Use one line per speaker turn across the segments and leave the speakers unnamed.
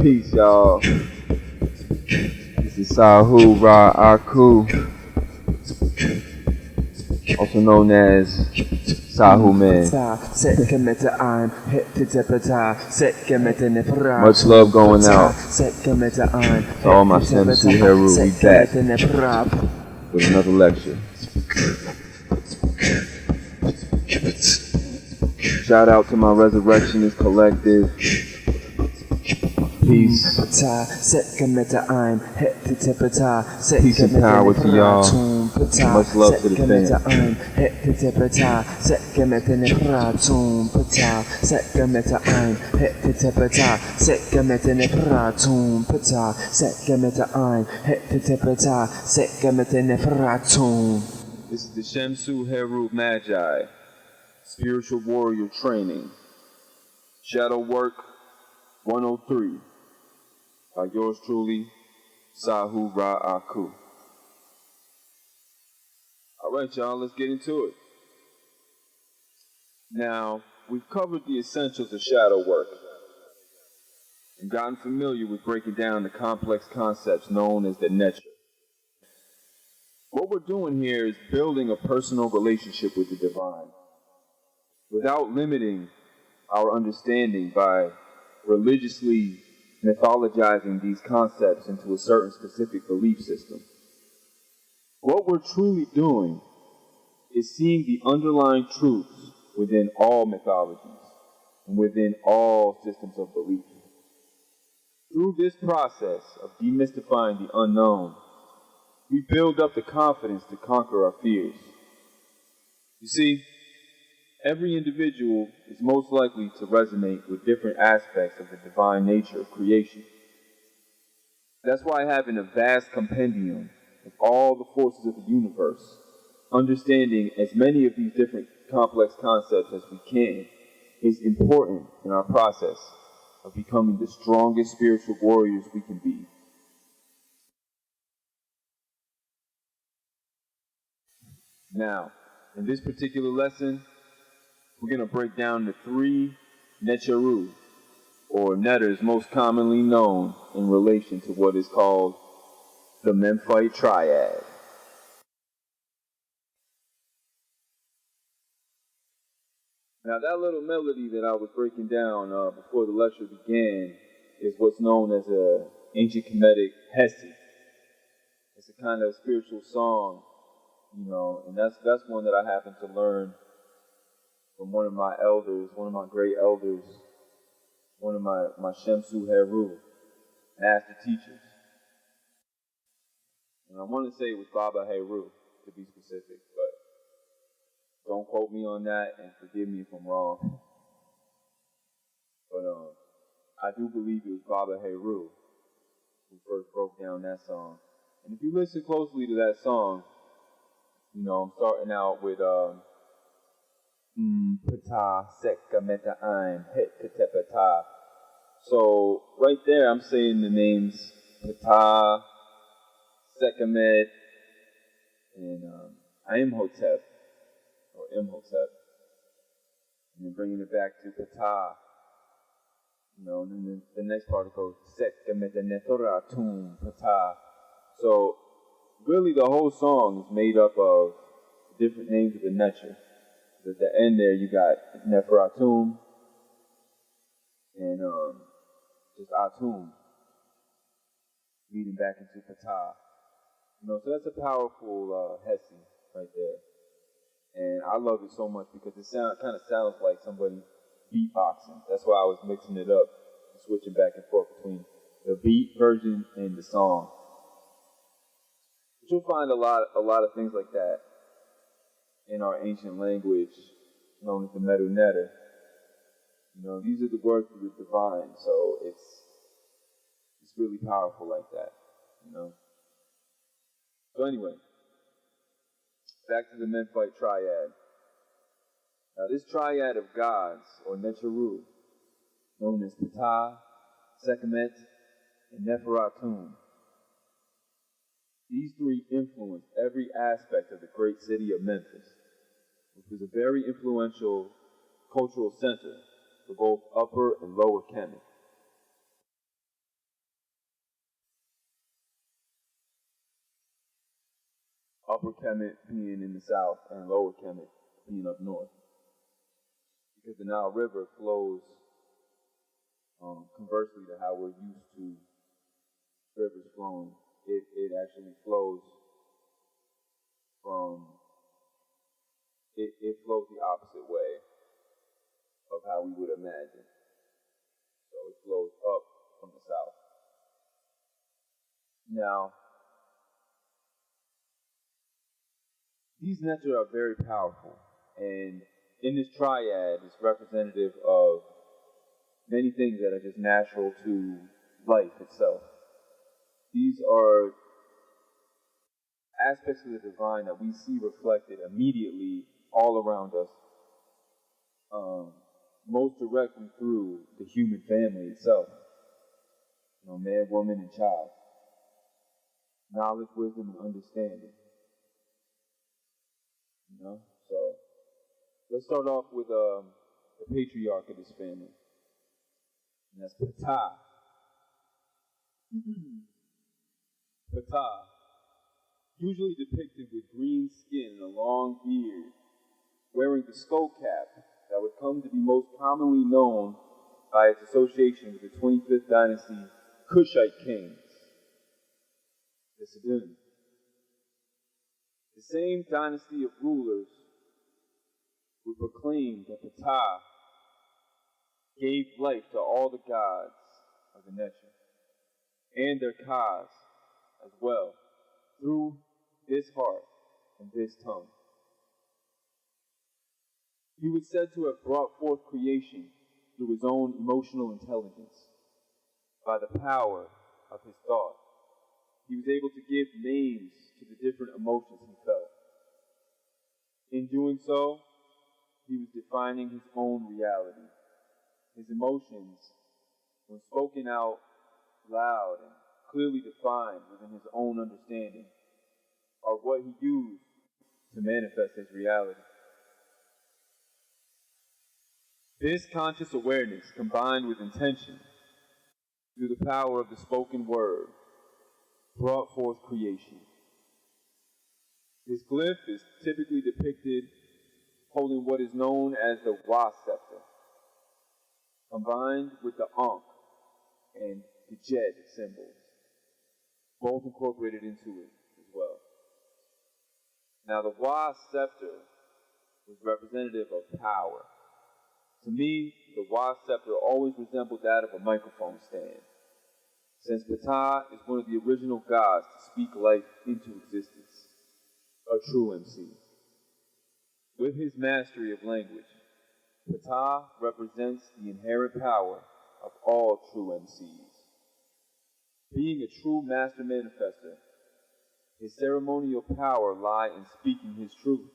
Peace, y'all. This is Sahu Akhu, also known as Sahu Man. Much love going out to all my Shemsu Heru. We back with another lecture. Shout out to my Resurrectionist Collective. Peace. Peace and power to y'all. Much love to the fam. This is the Shemsu Heru Magi, Spiritual Warrior Training, Shadow Work 103, by yours truly, Sahu Akhu. Alright y'all, let's get into it. Now, we've covered the essentials of shadow work and gotten familiar with breaking down the complex concepts known as the nature. What we're doing here is building a personal relationship with the divine, without limiting our understanding by religiously mythologizing these concepts into a certain specific belief system. What we're truly doing is seeing the underlying truths within all mythologies and within all systems of belief. Through this process of demystifying the unknown, we build up the confidence to conquer our fears. You see, every individual is most likely to resonate with different aspects of the divine nature of creation. That's why having a vast compendium of all the forces of the universe, understanding as many of these different complex concepts as we can, is important in our process of becoming the strongest spiritual warriors we can be. Now, in this particular lesson, we're going to break down the three necharu, or netters most commonly known in relation to what is called the Memphite Triad. Now that little melody that I was breaking down before the lecture began is what's known as an ancient Kemetic Hesi. It's a kind of spiritual song, and that's one that I happen to learn from one of my elders, one of my great elders, one of my Shemsu Heru master teachers. And I want to say it was Baba Heru, to be specific, but don't quote me on that and forgive me if I'm wrong. But I do believe it was Baba Heru who first broke down that song. And if you listen closely to that song, I'm starting out with Pata Seka Meta Ein Het Pata. So right there I'm saying the names Pata, Sekamet, and Imhotep, or Imhotep. And then bringing it back to Pata. And then the next part goes Sekamet Netoratum Pata. So really the whole song is made up of different names of the nature. At the end there you got Neferatum and just Atum leading back into Ptah. So that's a powerful Hesi right there. And I love it so much because it kind of sounds like somebody beatboxing. That's why I was mixing it up, switching back and forth between the beat version and the song. But you'll find a lot of things like that in our ancient language known as the Medu Netter. These are the words of the divine, so it's really powerful like that, So anyway, back to the Memphite Triad. Now this triad of gods, or Necharu, known as Ptah, Sekhmet, and Neferatum, these three influenced every aspect of the great city of Memphis, which was a very influential cultural center for both Upper and Lower Kemet. Upper Kemet being in the south and Lower Kemet being up north. Because the Nile River flows conversely to how we're used to rivers flowing. It actually flows from, it flows the opposite way of how we would imagine. So it flows up from the south. Now, these nectar are very powerful, and in this triad is representative of many things that are just natural to life itself. These are aspects of the divine that we see reflected immediately all around us, most directly through the human family itself. Man, woman, and child. Knowledge, wisdom, and understanding. So let's start off with the patriarch of this family, and that's Ptah. Ptah, usually depicted with green skin and a long beard, wearing the skull cap that would come to be most commonly known by its association with the 25th dynasty Kushite kings, the Sahu. The same dynasty of rulers would proclaim that Ptah gave life to all the gods of the Necha and their Kas as well, through this heart and this tongue. He was said to have brought forth creation through his own emotional intelligence. By the power of his thought, he was able to give names to the different emotions he felt. In doing so, he was defining his own reality. His emotions, when spoken out loud and clearly defined within his own understanding, are what he used to manifest his reality. This conscious awareness, combined with intention, through the power of the spoken word, brought forth creation. His glyph is typically depicted holding what is known as the Wa scepter, combined with the Ankh and the Jed symbols, both incorporated into it as well. Now, the Wa scepter was representative of power. To me, the Wa scepter always resembled that of a microphone stand, since Ptah is one of the original gods to speak life into existence, a true MC. With his mastery of language, Ptah represents the inherent power of all true MCs. Being a true master manifester, his ceremonial power lies in speaking his truth.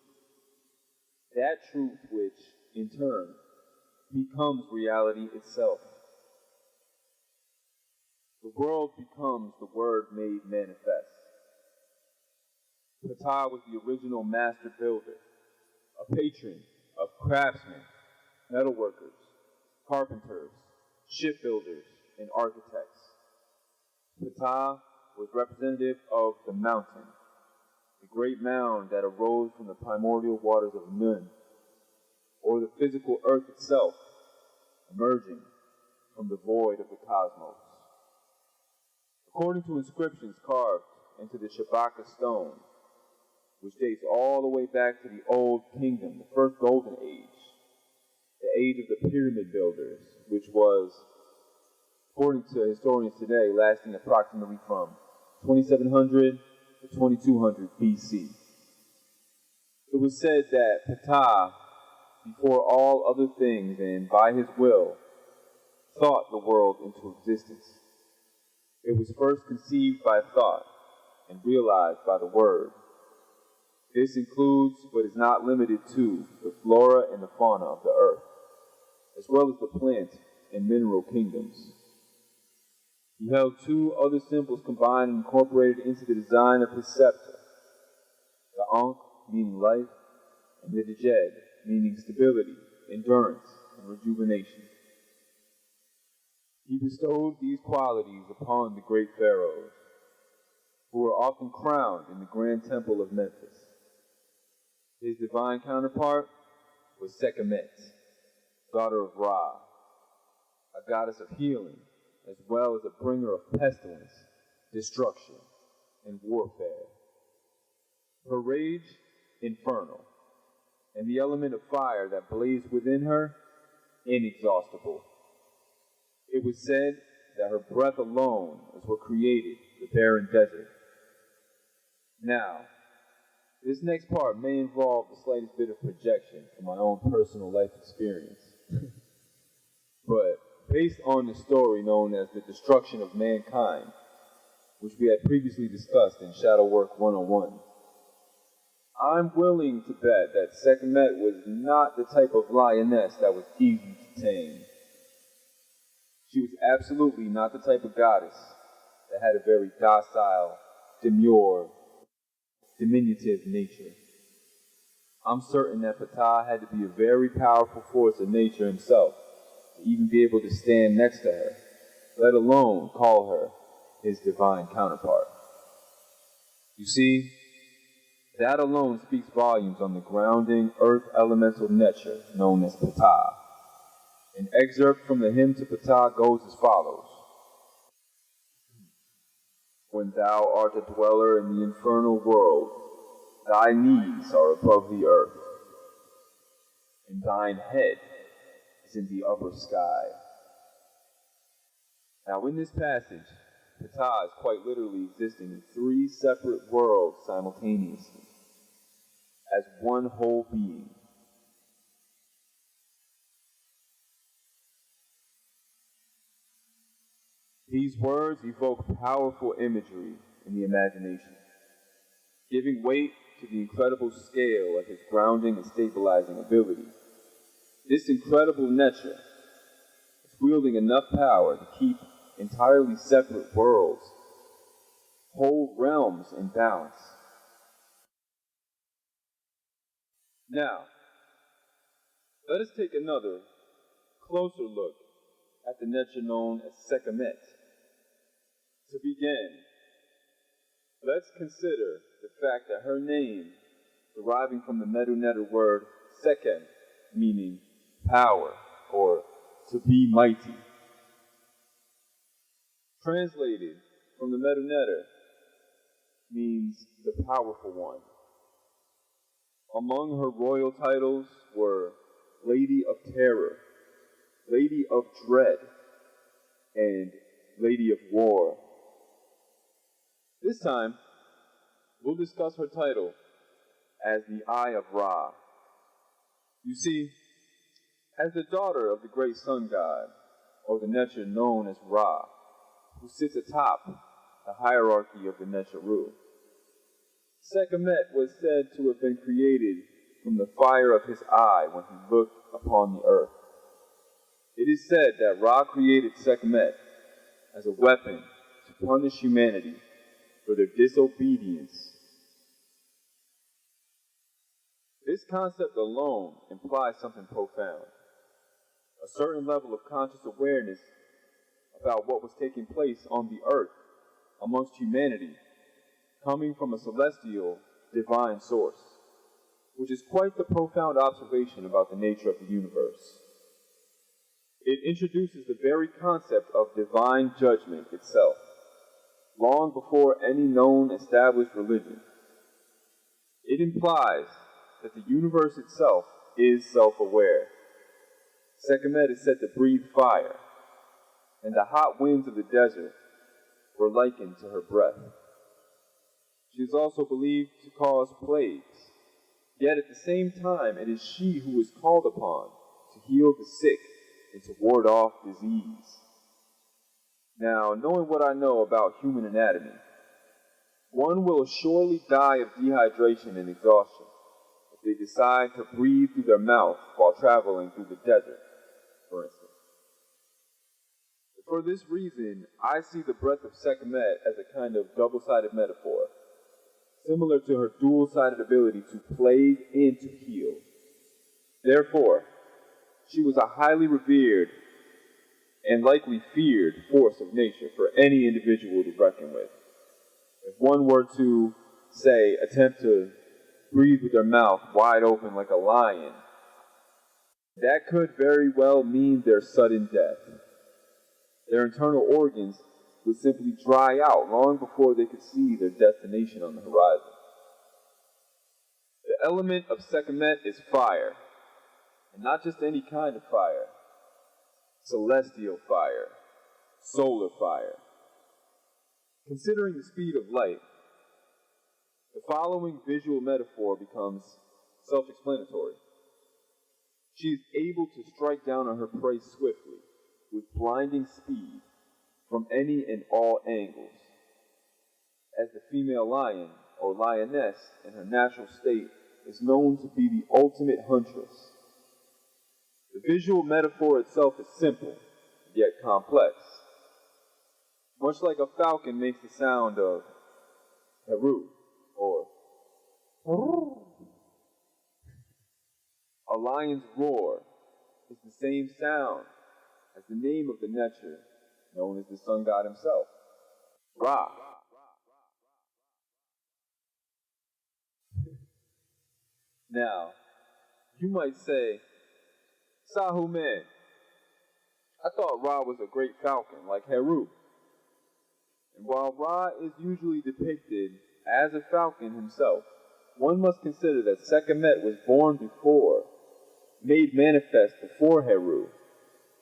That truth which, in turn, becomes reality itself. The world becomes the word made manifest. Ptah was the original master builder, a patron of craftsmen, metalworkers, carpenters, shipbuilders, and architects. Ptah was representative of the mountain, the great mound that arose from the primordial waters of Nun, or the physical earth itself, emerging from the void of the cosmos. According to inscriptions carved into the Shabaka stone, which dates all the way back to the Old Kingdom, the first Golden Age, the age of the pyramid builders, which was, according to historians today, lasting approximately from 2700 to 2200 BC. It was said that Ptah, before all other things and by his will, thought the world into existence. It was first conceived by thought and realized by the word. This includes, but is not limited to, the flora and the fauna of the earth, as well as the plant and mineral kingdoms. He held two other symbols combined and incorporated into the design of his scepter: the Ankh, meaning life, and the Djed, meaning stability, endurance, and rejuvenation. He bestowed these qualities upon the great pharaohs. who were often crowned in the Grand Temple of Memphis. His divine counterpart was Sekhmet, daughter of Ra, a goddess of healing, as well as a bringer of pestilence, destruction, and warfare. Her rage, infernal, and the element of fire that blazed within her, inexhaustible. It was said that her breath alone is what created the barren desert. Now, this next part may involve the slightest bit of projection from my own personal life experience. But based on the story known as the destruction of mankind, which we had previously discussed in Shadow Work 101, I'm willing to bet that Sekhmet was not the type of lioness that was easy to tame. She was absolutely not the type of goddess that had a very docile, demure, diminutive nature. I'm certain that Ptah had to be a very powerful force of nature himself to even be able to stand next to her, let alone call her his divine counterpart. You see, that alone speaks volumes on the grounding earth elemental nature known as Ptah. An excerpt from the hymn to Ptah goes as follows. When thou art a dweller in the infernal world, thy knees are above the earth, and thine head is in the upper sky. Now in this passage, Ptah is quite literally existing in three separate worlds simultaneously, as one whole being. These words evoke powerful imagery in the imagination, giving weight to the incredible scale of his grounding and stabilizing ability. This incredible nature is wielding enough power to keep entirely separate worlds, whole realms in balance. Now, let us take another, closer look at the nature known as Sekhmet. To begin, let's consider the fact that her name, deriving from the Medu Neter word Sekhem, meaning power or to be mighty. Translated from the Medu Neter means the powerful one. Among her royal titles were Lady of Terror, Lady of Dread, and Lady of War. This time, we'll discuss her title as the Eye of Ra. You see, as the daughter of the great sun god, or the nature known as Ra, who sits atop the hierarchy of the Necharu, Sekhmet was said to have been created from the fire of his eye when he looked upon the earth. It is said that Ra created Sekhmet as a weapon to punish humanity for their disobedience. This concept alone implies something profound, a certain level of conscious awareness about what was taking place on the earth amongst humanity, coming from a celestial, divine source, which is quite the profound observation about the nature of the universe. It introduces the very concept of divine judgment itself, long before any known established religion. It implies that the universe itself is self-aware. Sekhmet is said to breathe fire, and the hot winds of the desert were likened to her breath. She is also believed to cause plagues, yet at the same time it is she who is called upon to heal the sick and to ward off disease. Now, knowing what I know about human anatomy, one will surely die of dehydration and exhaustion if they decide to breathe through their mouth while traveling through the desert, for instance. For this reason, I see the breath of Sekhmet as a kind of double-sided metaphor, similar to her dual-sided ability to plague and to heal. Therefore, she was a highly revered and likely feared force of nature for any individual to reckon with. If one were to, say, attempt to breathe with their mouth wide open like a lion, that could very well mean their sudden death. Their internal organs would simply dry out long before they could see their destination on the horizon. The element of Sekhmet is fire, and not just any kind of fire. Celestial fire, solar fire. Considering the speed of light, the following visual metaphor becomes self-explanatory. She is able to strike down on her prey swiftly, with blinding speed, from any and all angles. As the female lion, or lioness, in her natural state, is known to be the ultimate huntress. The visual metaphor itself is simple, yet complex. Much like a falcon makes the sound of Heru, or a lion's roar is the same sound as the name of the Necher, known as the sun god himself, Ra. Now, you might say, Sahu man, I thought Ra was a great falcon like Heru. And while Ra is usually depicted as a falcon himself, one must consider that Sekhmet was born before, made manifest before Heru,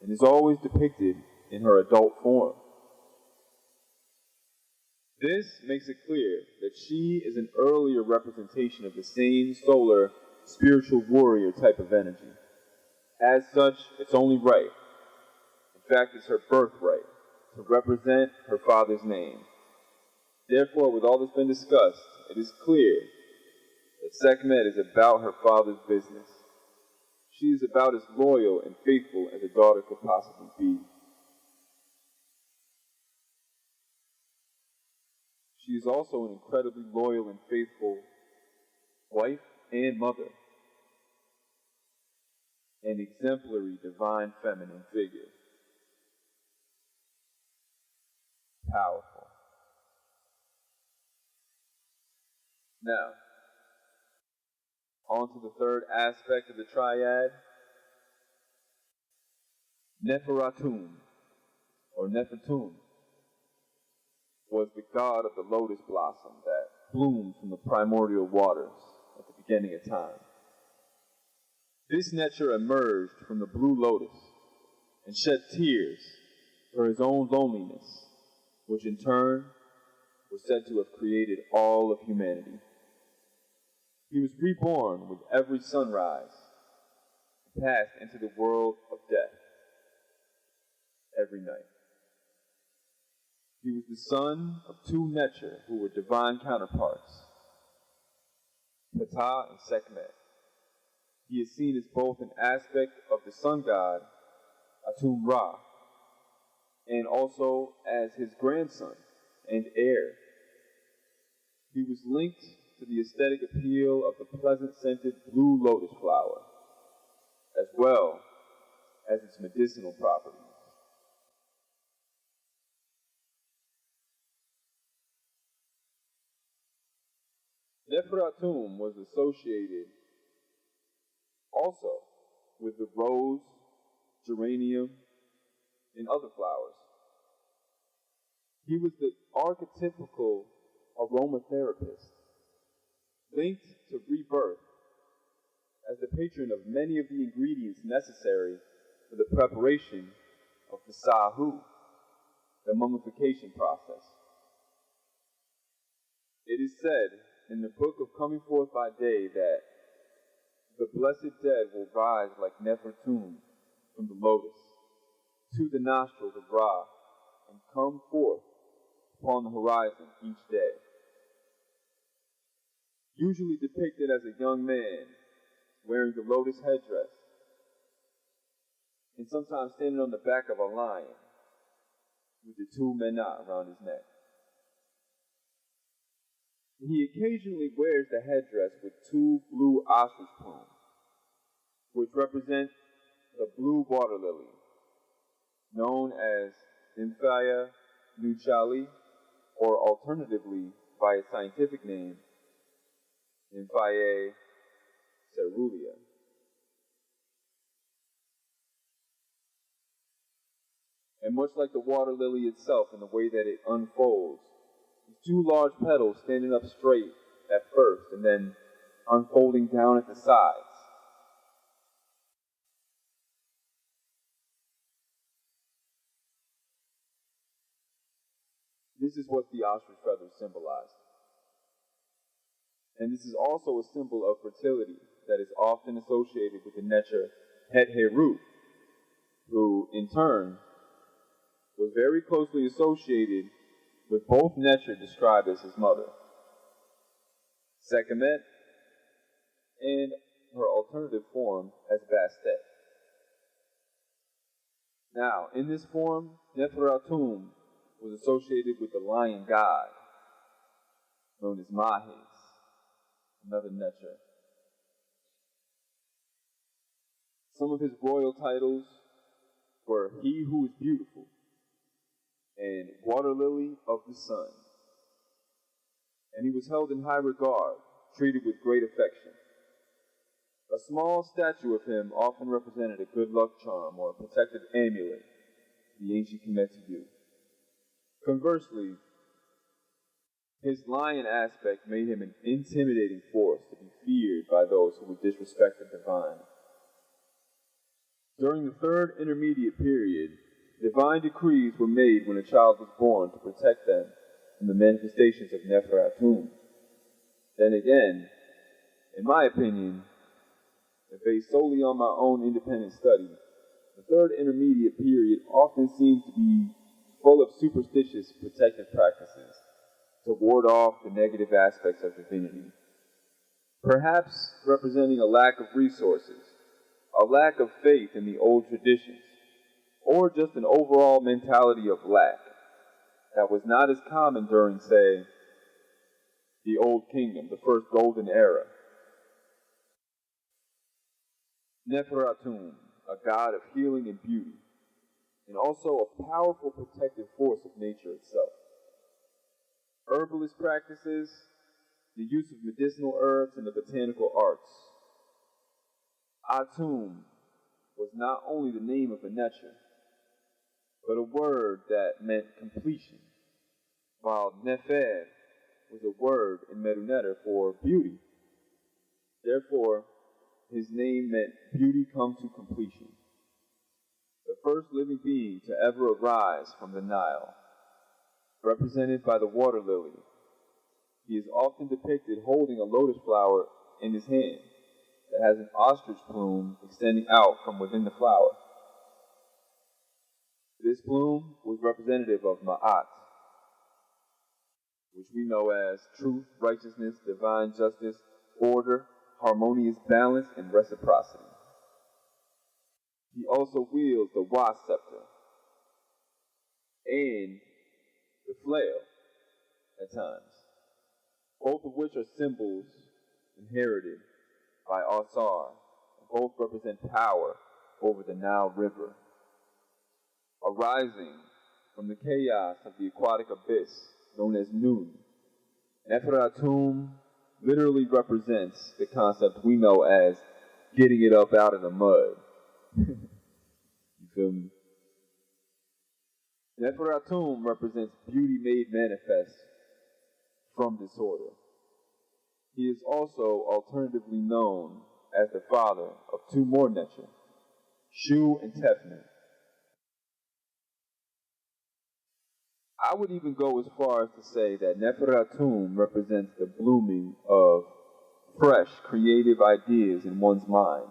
and is always depicted in her adult form. This makes it clear that she is an earlier representation of the same solar, spiritual warrior type of energy. As such, it's only right. In fact, it's her birthright to represent her father's name. Therefore, with all that's been discussed, it is clear that Sekhmet is about her father's business. She is about as loyal and faithful as a daughter could possibly be. She is also an incredibly loyal and faithful wife and mother, an exemplary divine feminine figure. Powerful. Now, on to the third aspect of the triad, Neferatum, or Nefertum, was the god of the lotus blossom that bloomed from the primordial waters at the beginning of time. This Necher emerged from the blue lotus and shed tears for his own loneliness, which in turn was said to have created all of humanity. He was reborn with every sunrise and passed into the world of death every night. He was the son of two Necher who were divine counterparts, Ptah and Sekhmet. He is seen as both an aspect of the sun god, Atum Ra, and also as his grandson and heir. He was linked to the aesthetic appeal of the pleasant-scented blue lotus flower, as well as its medicinal properties. Neferatum was associated also with the rose, geranium, and other flowers. He was the archetypical aromatherapist, linked to rebirth as the patron of many of the ingredients necessary for the preparation of the Sahu, the mummification process. It is said in the book of Coming Forth by Day that the blessed dead will rise like Nefertum from the lotus to the nostrils of Ra and come forth upon the horizon each day. Usually depicted as a young man wearing the lotus headdress and sometimes standing on the back of a lion with the two menat around his neck. He occasionally wears the headdress with two blue ostrich plumes, which represent the blue water lily, known as Nymphia nuchali, or alternatively, by its scientific name, Nymphaea cerulea. And much like the water lily itself in the way that it unfolds, with two large petals standing up straight at first and then unfolding down at the sides. This is what the ostrich feathers symbolize. And this is also a symbol of fertility that is often associated with the nature Het Heru, who in turn was very closely associated with both nature described as his mother, Sekhmet, and her alternative form as Bastet. Now, in this form, Neferatum was associated with the lion god, known as Mahes, another nature. Some of his royal titles were He Who is Beautiful and Water Lily of the Sun. And he was held in high regard, treated with great affection. A small statue of him often represented a good luck charm or a protective amulet the ancient Kemetic view. Conversely, his lion aspect made him an intimidating force to be feared by those who would disrespect the divine. During the third intermediate period, divine decrees were made when a child was born to protect them from the manifestations of Neferatum. Then again, in my opinion, and based solely on my own independent study, the third intermediate period often seems to be full of superstitious protective practices to ward off the negative aspects of divinity, perhaps representing a lack of resources, a lack of faith in the old traditions, or just an overall mentality of lack that was not as common during, say, the Old Kingdom, the first golden era. Neferatum, a god of healing and beauty, and also a powerful protective force of nature itself. Herbalist practices, the use of medicinal herbs, and the botanical arts. Atum was not only the name of a nature, but a word that meant completion, while Nefer was a word in Medunetter for beauty. Therefore, his name meant beauty come to completion. The first living being to ever arise from the Nile, represented by the water lily. He is often depicted holding a lotus flower in his hand that has an ostrich plume extending out from within the flower. This plume was representative of Ma'at, which we know as truth, righteousness, divine justice, order, harmonious balance, and reciprocity. He also wields the Wa scepter and the flail at times, both of which are symbols inherited by Asar, and both represent power over the Nile River, arising from the chaos of the aquatic abyss known as Nun. Neferatum literally represents the concept we know as getting it up out of the mud. You feel me? Neferatum represents beauty made manifest from disorder. He is also alternatively known as the father of two more nature, Shu and Tefnut. I would even go as far as to say that Neferatum represents the blooming of fresh, creative ideas in one's mind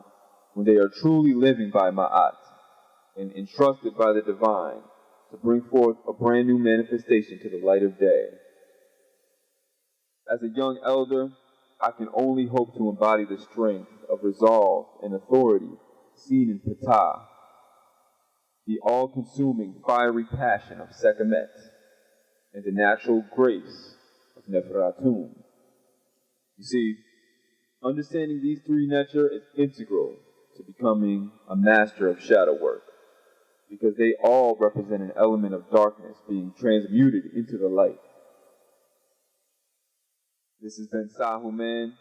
when they are truly living by Ma'at and entrusted by the divine to bring forth a brand new manifestation to the light of day. As a young elder, I can only hope to embody the strength of resolve and authority seen in Ptah, the all-consuming fiery passion of Sekhmet, and the natural grace of Neferatum. You see, understanding these three nature is integral to becoming a master of shadow work, because they all represent an element of darkness being transmuted into the light. This has been Sahu Man,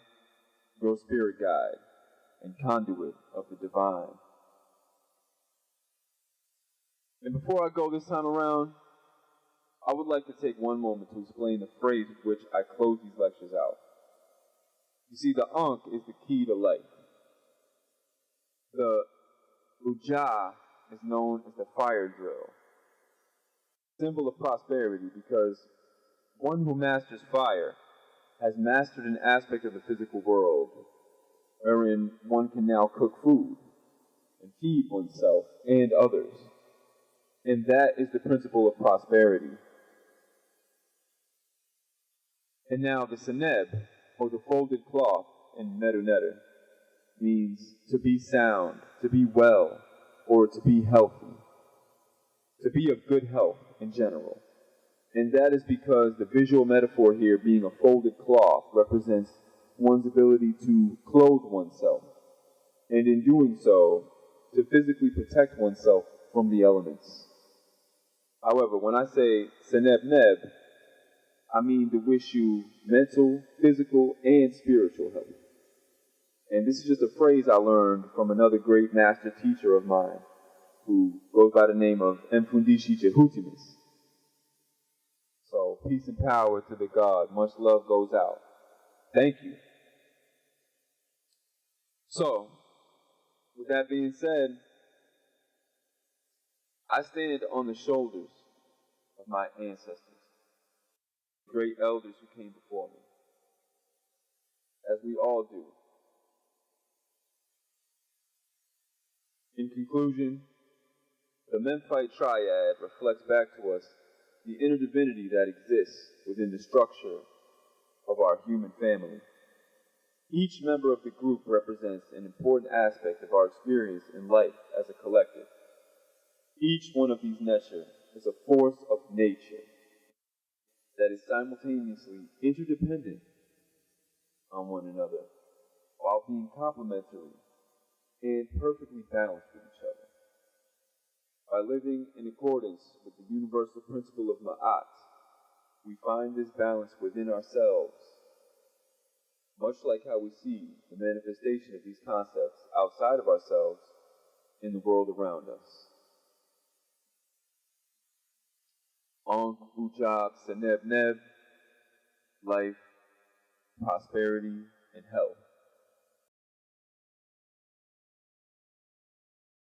your spirit guide and conduit of the divine. And before I go this time around, I would like to take one moment to explain the phrase with which I close these lectures out. You see, the Ankh is the key to life. The Ujah is known as the fire drill, symbol of prosperity, because one who masters fire has mastered an aspect of the physical world, wherein one can now cook food and feed oneself and others. And that is the principle of prosperity. And now the seneb, or the folded cloth in Medu Netter, means to be sound, to be well, or to be healthy, to be of good health in general. And that is because the visual metaphor here, being a folded cloth, represents one's ability to clothe oneself, and in doing so, to physically protect oneself from the elements. However, when I say seneb neb, I mean to wish you mental, physical, and spiritual health. And this is just a phrase I learned from another great master teacher of mine, who goes by the name of Mfundishi Jehutimus. So, peace and power to the God. Much love goes out. Thank you. So, with that being said, I stand on the shoulders of my ancestors, great elders who came before me, as we all do. In conclusion, the Memphite triad reflects back to us the inner divinity that exists within the structure of our human family. Each member of the group represents an important aspect of our experience in life as a collective. Each one of these Nesher is a force of nature that is simultaneously interdependent on one another while being complementary and perfectly balanced with each other. By living in accordance with the universal principle of Ma'at, we find this balance within ourselves, much like how we see the manifestation of these concepts outside of ourselves in the world around us. Ankh, Ujab, Seneb Neb, life, prosperity, and health.